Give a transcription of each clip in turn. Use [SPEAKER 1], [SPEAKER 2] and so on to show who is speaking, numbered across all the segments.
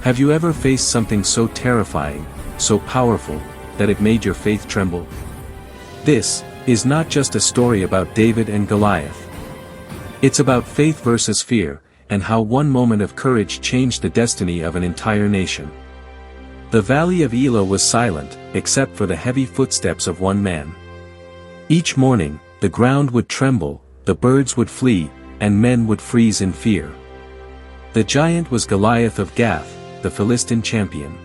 [SPEAKER 1] Have you ever faced something so terrifying, so powerful, that it made your faith tremble? This is not just a story about David and Goliath. It's about faith versus fear, and how one moment of courage changed the destiny of an entire nation. The valley of Elah was silent, except for the heavy footsteps of one man. Each morning, the ground would tremble, the birds would flee, and men would freeze in fear. The giant was Goliath of Gath, the Philistine champion.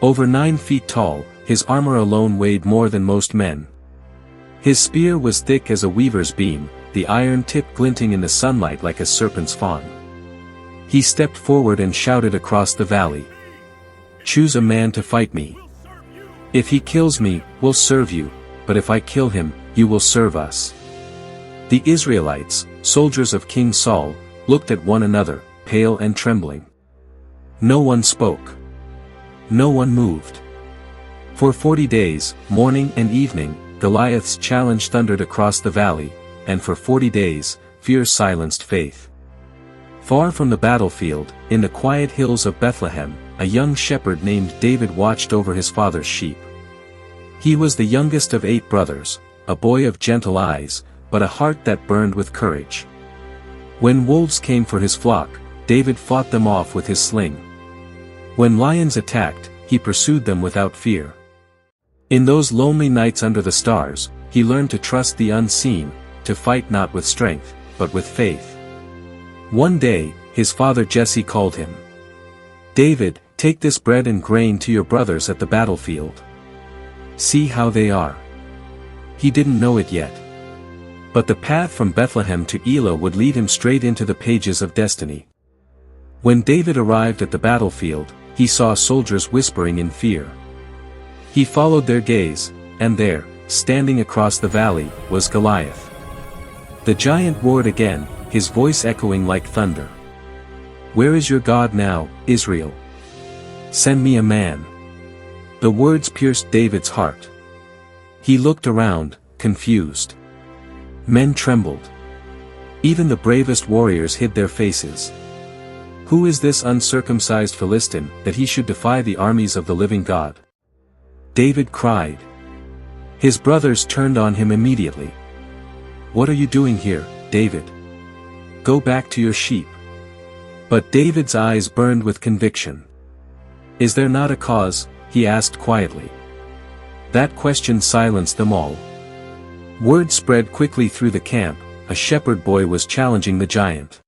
[SPEAKER 1] Over 9 feet tall, his armor alone weighed more than most men. His spear was thick as a weaver's beam, the iron tip glinting in the sunlight like a serpent's fawn. He stepped forward and shouted across the valley, "Choose a man to fight me. If he kills me, we'll serve you, but if I kill him, you will serve us." The Israelites, soldiers of King Saul, looked at one another, pale and trembling. No one spoke. No one moved. For 40 days, morning and evening, Goliath's challenge thundered across the valley, and for 40 days, fear silenced faith. Far from the battlefield, in the quiet hills of Bethlehem, a young shepherd named David watched over his father's sheep. He was the youngest of 8 brothers, a boy of gentle eyes, but a heart that burned with courage. When wolves came for his flock, David fought them off with his sling. When lions attacked, he pursued them without fear. In those lonely nights under the stars, he learned to trust the unseen, to fight not with strength, but with faith. One day, his father Jesse called him. "David, take this bread and grain to your brothers at the battlefield. See how they are." He didn't know it yet. But the path from Bethlehem to Elah would lead him straight into the pages of destiny. When David arrived at the battlefield, he saw soldiers whispering in fear. He followed their gaze, and there, standing across the valley, was Goliath. The giant roared again, his voice echoing like thunder. "Where is your God now, Israel? Send me a man." The words pierced David's heart. He looked around, confused. Men trembled. Even the bravest warriors hid their faces. Who is this uncircumcised Philistine, that he should defy the armies of the living God? David cried. His brothers turned on him immediately. "What are you doing here, David? Go back to your sheep." But David's eyes burned with conviction. "Is there not a cause?" he asked quietly. That question silenced them all. Word spread quickly through the camp, a shepherd boy was challenging the giant.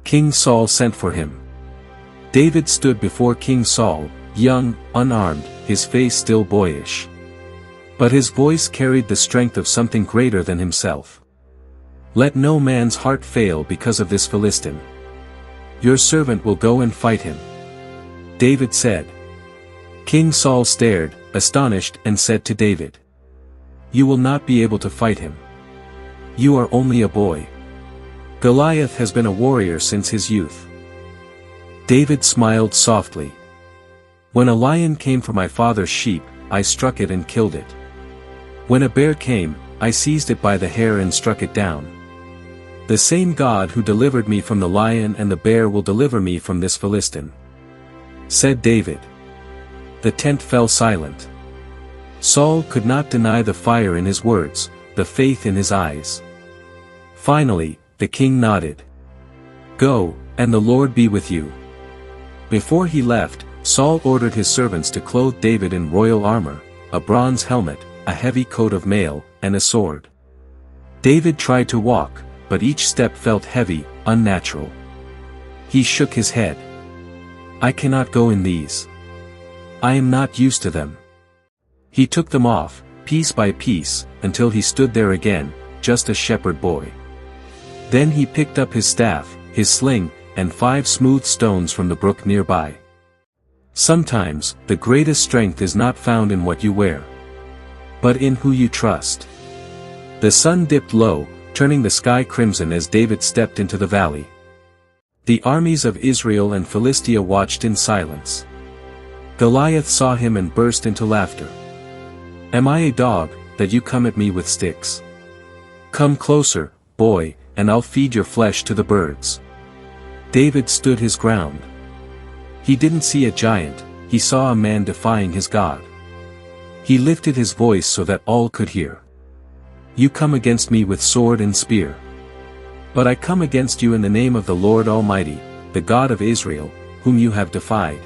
[SPEAKER 1] King Saul sent for him. David stood before King Saul, young, unarmed, his face still boyish. But his voice carried the strength of something greater than himself. "Let no man's heart fail because of this Philistine. Your servant will go and fight him," David said. King Saul stared, astonished, and said to David, "You will not be able to fight him. You are only a boy. Goliath has been a warrior since his youth." David smiled softly. "When a lion came for my father's sheep, I struck it and killed it. When a bear came, I seized it by the hair and struck it down. The same God who delivered me from the lion and the bear will deliver me from this Philistine," said David. The tent fell silent. Saul could not deny the fire in his words, the faith in his eyes. Finally, the king nodded. "Go, and the Lord be with you." Before he left, Saul ordered his servants to clothe David in royal armor, a bronze helmet, a heavy coat of mail, and a sword. David tried to walk, but each step felt heavy, unnatural. He shook his head. "I cannot go in these. I am not used to them." He took them off, piece by piece, until he stood there again, just a shepherd boy. Then he picked up his staff, his sling, and 5 smooth stones from the brook nearby. Sometimes, the greatest strength is not found in what you wear, but in who you trust. The sun dipped low, turning the sky crimson as David stepped into the valley. The armies of Israel and Philistia watched in silence. Goliath saw him and burst into laughter. "Am I a dog, that you come at me with sticks? Come closer, boy, and I'll feed your flesh to the birds." David stood his ground. He didn't see a giant, he saw a man defying his God. He lifted his voice so that all could hear. You come against me with sword and spear. But I come against you in the name of the Lord Almighty, the God of Israel, whom you have defied.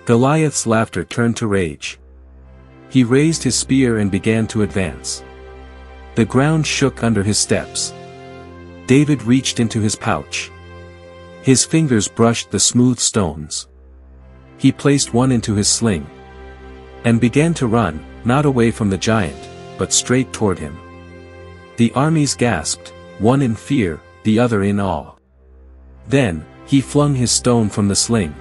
[SPEAKER 1] Goliath's laughter turned to rage. He raised his spear and began to advance. The ground shook under his steps. David reached into his pouch. His fingers brushed the smooth stones. He placed one into his sling. And began to run, not away from the giant, but straight toward him. The armies gasped, one in fear, the other in awe. Then, he flung his stone from the sling.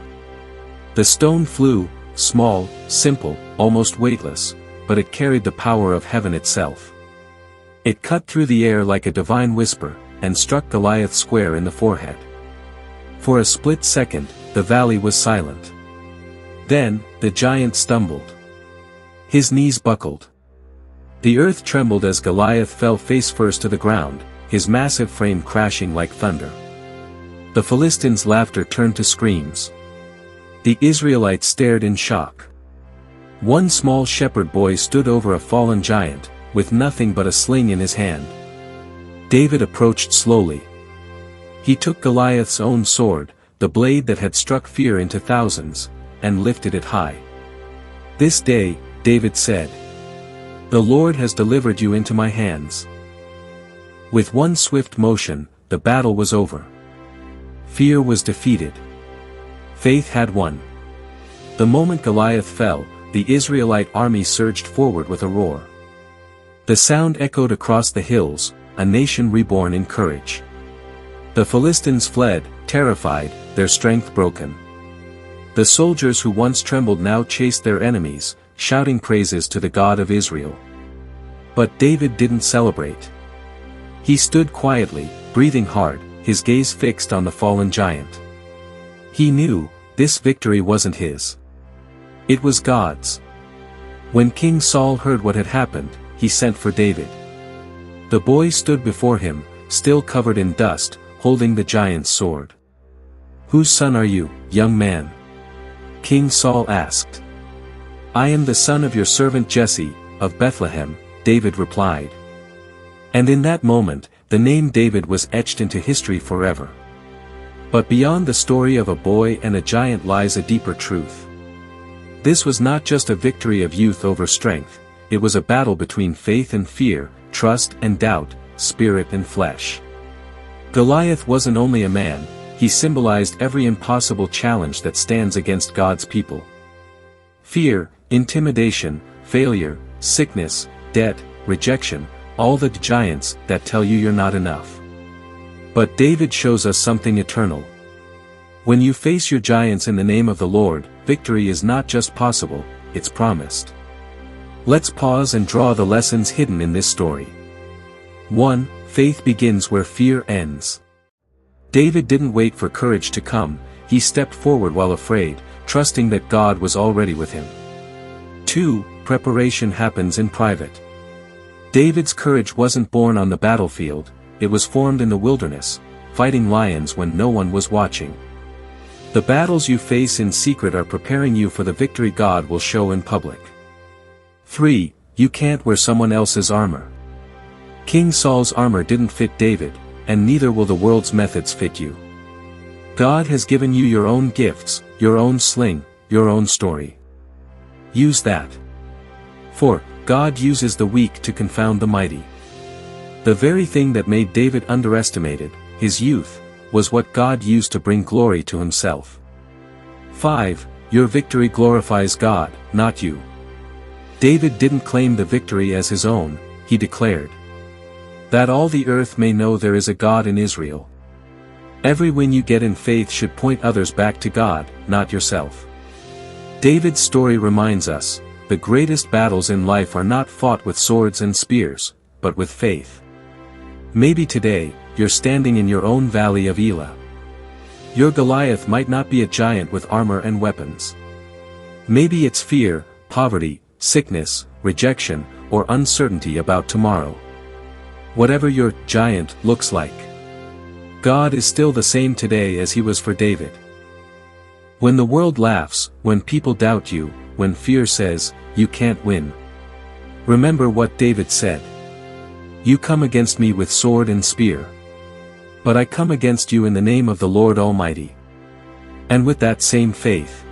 [SPEAKER 1] The stone flew, small, simple, almost weightless, but it carried the power of heaven itself. It cut through the air like a divine whisper, and struck Goliath square in the forehead. For a split second, the valley was silent. Then, the giant stumbled. His knees buckled. The earth trembled as Goliath fell face first to the ground, his massive frame crashing like thunder. The Philistines' laughter turned to screams. The Israelites stared in shock. One small shepherd boy stood over a fallen giant, with nothing but a sling in his hand. David approached slowly. He took Goliath's own sword, the blade that had struck fear into thousands, and lifted it high. This day, David said, "The Lord has delivered you into my hands." With one swift motion, the battle was over. Fear was defeated. Faith had won. The moment Goliath fell, the Israelite army surged forward with a roar. The sound echoed across the hills, a nation reborn in courage. The Philistines fled, terrified, their strength broken. The soldiers who once trembled now chased their enemies, shouting praises to the God of Israel. But David didn't celebrate. He stood quietly, breathing hard, his gaze fixed on the fallen giant. He knew, this victory wasn't his. It was God's. When King Saul heard what had happened, he sent for David. The boy stood before him, still covered in dust, holding the giant's sword. "Whose son are you, young man?" King Saul asked. "I am the son of your servant Jesse, of Bethlehem," David replied. And in that moment, the name David was etched into history forever. But beyond the story of a boy and a giant lies a deeper truth. This was not just a victory of youth over strength, it was a battle between faith and fear, trust and doubt, spirit and flesh. Goliath wasn't only a man, he symbolized every impossible challenge that stands against God's people. Fear, intimidation, failure, sickness, debt, rejection, all the giants that tell you you're not enough. But David shows us something eternal. When you face your giants in the name of the Lord, victory is not just possible, it's promised. Let's pause and draw the lessons hidden in this story. 1. Faith begins where fear ends. David didn't wait for courage to come, he stepped forward while afraid, trusting that God was already with him. 2. Preparation happens in private. David's courage wasn't born on the battlefield, it was formed in the wilderness, fighting lions when no one was watching. The battles you face in secret are preparing you for the victory God will show in public. 3. You can't wear someone else's armor. King Saul's armor didn't fit David, and neither will the world's methods fit you. God has given you your own gifts, your own sling, your own story. Use that. 4. God uses the weak to confound the mighty. The very thing that made David underestimated, his youth, was what God used to bring glory to himself. 5. Your victory glorifies God, not you. David didn't claim the victory as his own, he declared, "That all the earth may know there is a God in Israel." Every win you get in faith should point others back to God, not yourself. David's story reminds us, the greatest battles in life are not fought with swords and spears, but with faith. Maybe today, you're standing in your own valley of Elah. Your Goliath might not be a giant with armor and weapons. Maybe it's fear, poverty, sickness, rejection, or uncertainty about tomorrow. Whatever your giant looks like, God is still the same today as he was for David. When the world laughs, when people doubt you, when fear says, you can't win. Remember what David said. You come against me with sword and spear. But I come against you in the name of the Lord Almighty. And with that same faith,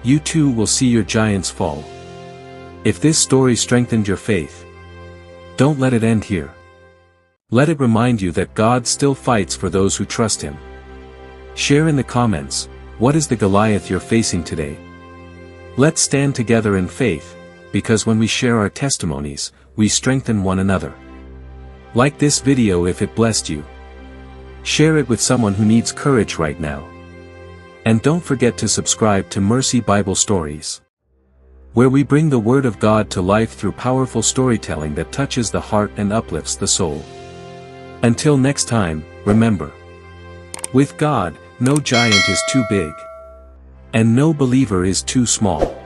[SPEAKER 1] you too will see your giants fall. If this story strengthened your faith, don't let it end here. Let it remind you that God still fights for those who trust Him. Share in the comments, what is the Goliath you're facing today? Let's stand together in faith, because when we share our testimonies, we strengthen one another. Like this video if it blessed you. Share it with someone who needs courage right now. And don't forget to subscribe to Mercy Bible Stories, where we bring the Word of God to life through powerful storytelling that touches the heart and uplifts the soul. Until next time, remember, with God, no giant is too big, and no believer is too small.